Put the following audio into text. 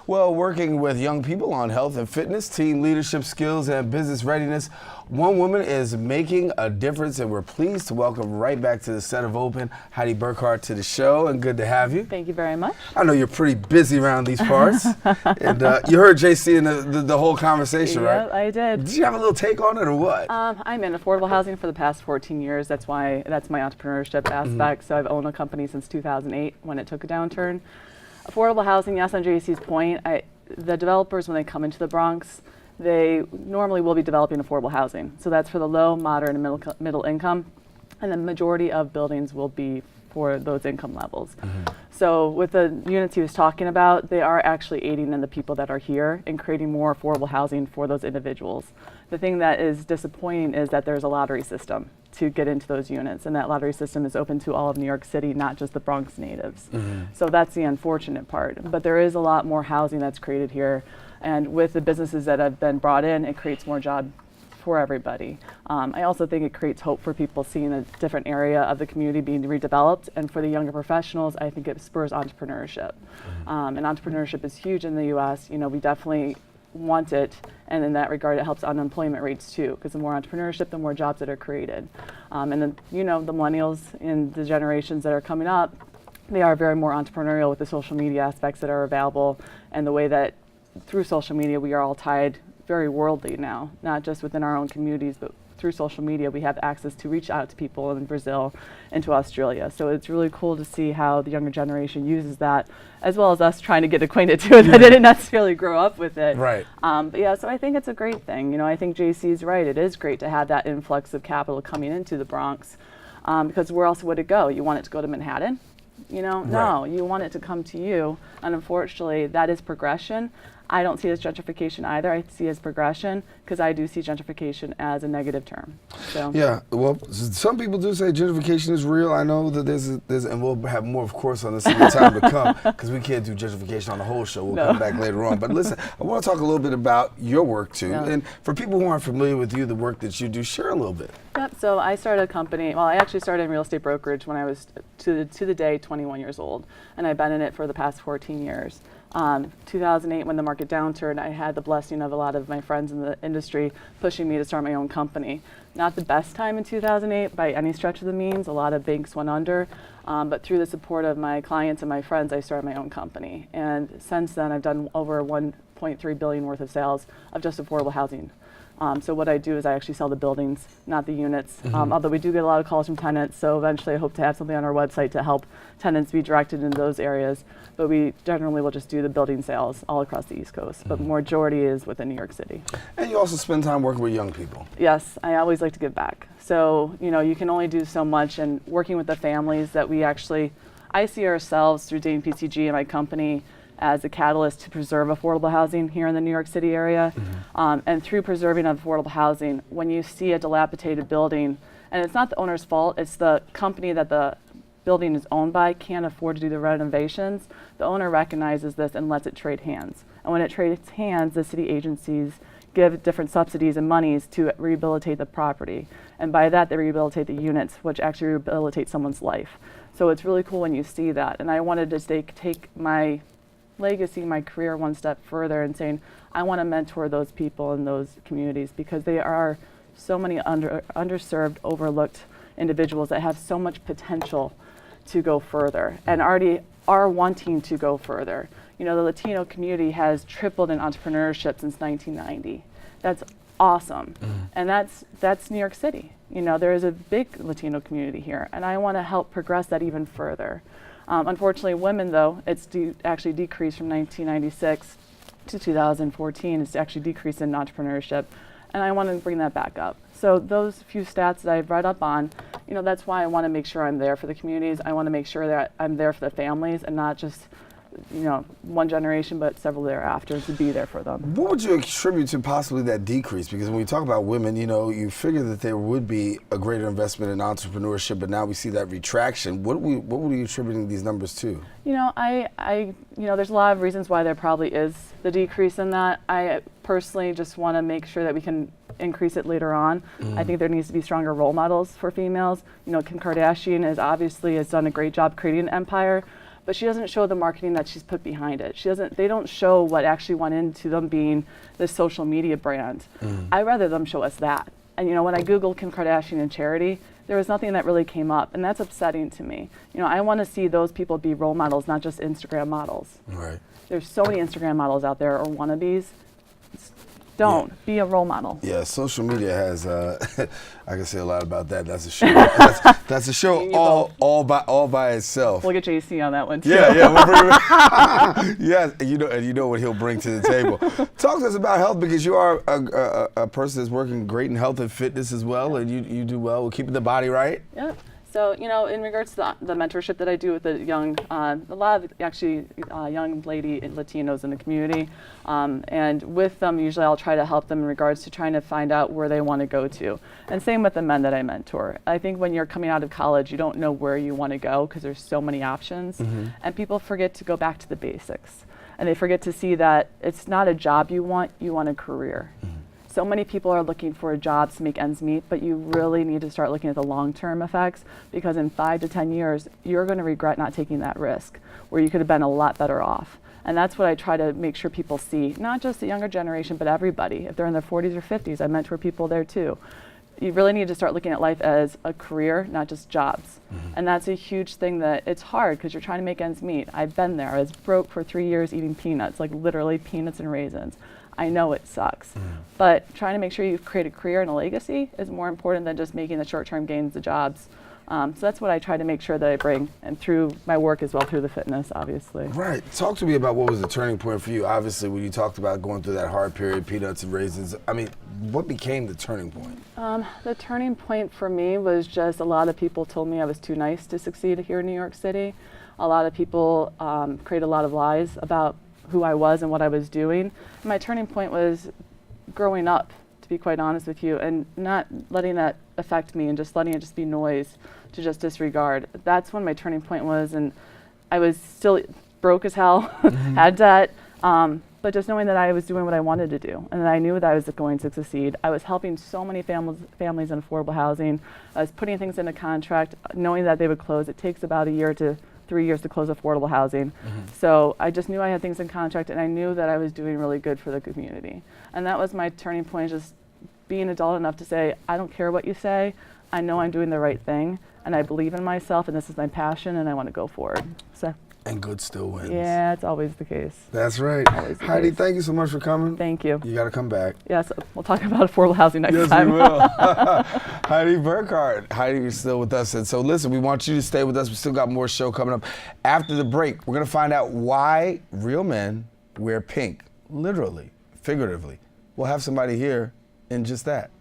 Well, working with young people on health and fitness, team leadership skills, and business readiness, one woman is making a difference, and we're pleased to welcome right back to the set of Open, Heidi Burkhart, to the show, and good to have you. Thank you very much. I know you're pretty busy around these parts, and you heard JC in the whole conversation, right? Yeah, I did. Did you have a little take on it, or what? I'm in affordable housing for the past 14 years. That's my entrepreneurship aspect. So I've owned a company since 2008 when it took a downturn. Affordable housing, yes, on JC's point, the developers, when they come into the Bronx, they normally will be developing affordable housing. So that's for the low, moderate, and middle income. And the majority of buildings will be for those income levels. So with the units he was talking about, they are actually aiding in the people that are here and creating more affordable housing for those individuals. The thing that is disappointing is that there's a lottery system to get into those units, and that lottery system is open to all of New York City, not just the Bronx natives. So that's the unfortunate part. But there is a lot more housing that's created here, and with the businesses that have been brought in, it creates more jobs for everybody. I also think it creates hope for people seeing a different area of the community being redeveloped, and for the younger professionals, I think it spurs entrepreneurship. And entrepreneurship is huge in the U.S. You know, we definitely want it, and in that regard, it helps unemployment rates too, because the more entrepreneurship, the more jobs that are created. And then, you know, the millennials and the generations that are coming up, they are very more entrepreneurial with the social media aspects that are available, and the way that through social media we are all tied very worldly now, not just within our own communities, but through social media we have access to reach out to people in Brazil and to Australia. So it's really cool to see how the younger generation uses that, as well as us trying to get acquainted to it. I didn't necessarily grow up with it. Right. But yeah, so I think it's a great thing. You know, I think JC's right. It is great to have that influx of capital coming into the Bronx, because where else would it go? You want it to go to Manhattan? You know, no, you want it to come to you. And unfortunately, that is progression. I don't see it as gentrification either. I see it as progression, because I do see gentrification as a negative term. So. Yeah, well, some people do say gentrification is real. I know that there's and we'll have more, of course, on this in the time to come, because we can't do gentrification on the whole show. We'll come back later on. But listen, I want to talk a little bit about your work too. Yeah. And for people who aren't familiar with you, the work that you do, share a little bit. Yep, so I started a company, well, I actually started in real estate brokerage when I was to the day 21 years old, and I've been in it for the past 14 years. 2008, when the market downturned, I had the blessing of a lot of my friends in the industry pushing me to start my own company. Not the best time in 2008 by any stretch of the means. A lot of banks went under, but through the support of my clients and my friends, I started my own company. And since then, I've done over 1.3 billion worth of sales of just affordable housing. So what I do is I actually sell the buildings, not the units, although we do get a lot of calls from tenants, so eventually I hope to have something on our website to help tenants be directed in those areas. But we generally will just do the building sales all across the East Coast, but majority is within New York City. And you also spend time working with young people. Yes, I always like to give back. So, you know, you can only do so much, and working with the families that I see ourselves through Dane PCG and my company as a catalyst to preserve affordable housing here in the New York City area. And through preserving affordable housing, when you see a dilapidated building, and it's not the owner's fault, it's the company that the building is owned by can't afford to do the renovations, the owner recognizes this and lets it trade hands. And when it trades hands, the city agencies give different subsidies and monies to rehabilitate the property. And by that, they rehabilitate the units, which actually rehabilitate someone's life. So it's really cool when you see that. And I wanted to take my legacy, my career one step further, and saying I want to mentor those people in those communities, because they are so many underserved, overlooked individuals that have so much potential to go further and already are wanting to go further. You know, the Latino community has tripled in entrepreneurship since 1990. That's awesome. And that's New York City. You know, there is a big Latino community here, and I want to help progress that even further. Unfortunately, women, though, it's actually decreased from 1996 to 2014. It's actually decreased in entrepreneurship, and I want to bring that back up. So those few stats that I've read up on, you know, that's why I want to make sure I'm there for the communities. I want to make sure that I'm there for the families, and not just, you know, one generation, but several thereafter, to be there for them. What would you attribute to possibly that decrease? Because when we talk about women, you know, you figure that there would be a greater investment in entrepreneurship, but now we see that retraction. What were you attributing these numbers to? You know, you know, there's a lot of reasons why there probably is the decrease in that. I personally just want to make sure that we can increase it later on. I think there needs to be stronger role models for females. You know, Kim Kardashian has done a great job creating an empire, but she doesn't show the marketing that she's put behind it. They don't show what actually went into them being this social media brand. I'd rather them show us that. And when I Googled Kim Kardashian and charity, there was nothing that really came up, and that's upsetting to me. I want to see those people be role models, not just Instagram models. Right. There's so many Instagram models out there, or wannabes. Don't be a role model. Yeah, social media has. I can say a lot about that. That's a show. That's a show all by itself. We'll get JC on that one too. Yeah. We'll bring him. Yes, and you know what he'll bring to the table. Talk to us about health, because you are a person that's working great in health and fitness as well, and you do well with keeping the body right. Yep. So, in regards to the mentorship that I do with the young, a lot of actually young lady Latinos in the community, and with them, usually I'll try to help them in regards to trying to find out where they want to go to. And same with the men that I mentor. I think when you're coming out of college, you don't know where you want to go because there's so many options, and people forget to go back to the basics. And they forget to see that it's not a job you want a career. So many people are looking for jobs to make ends meet, but you really need to start looking at the long-term effects, because in 5 to 10 years, you're going to regret not taking that risk, where you could have been a lot better off. And that's what I try to make sure people see, not just the younger generation, but everybody. If they're in their 40s or 50s, I mentor people there too. You really need to start looking at life as a career, not just jobs. And that's a huge thing that it's hard because you're trying to make ends meet. I've been there. I was broke for 3 years eating peanuts, like literally peanuts and raisins. I know it sucks, but trying to make sure you create a career and a legacy is more important than just making the short-term gains, the jobs. So that's what I try to make sure that I bring, and through my work as well, through the fitness, obviously. Right. Talk to me about what was the turning point for you. Obviously, when you talked about going through that hard period, peanuts and raisins, I mean, what became the turning point? The turning point for me was just a lot of people told me I was too nice to succeed here in New York City. A lot of people created a lot of lies about who I was and what I was doing. And my turning point was growing up, to be quite honest with you, and not letting that affect me and just letting it just be noise to just disregard. That's when my turning point was, and I was still broke as hell, had debt, but just knowing that I was doing what I wanted to do, and that I knew that I was going to succeed. I was helping so many families in affordable housing. I was putting things into contract, knowing that they would close. It takes about 1 year to 3 years to close affordable housing. So I just knew I had things in contract, and I knew that I was doing really good for the community. And that was my turning point, just being adult enough to say, I don't care what you say, I know I'm doing the right thing, and I believe in myself, and this is my passion, and I want to go forward. So. And good still wins. Yeah, it's always the case. That's right. Heidi, thank you so much for coming. Thank you. You got to come back. Yes, we'll talk about affordable housing next yes, time. Yes, we will. Heidi Burkhart. Heidi, you're still with us. And so listen, we want you to stay with us. We still got more show coming up. After the break, we're going to find out why real men wear pink, literally, figuratively. We'll have somebody here in just that.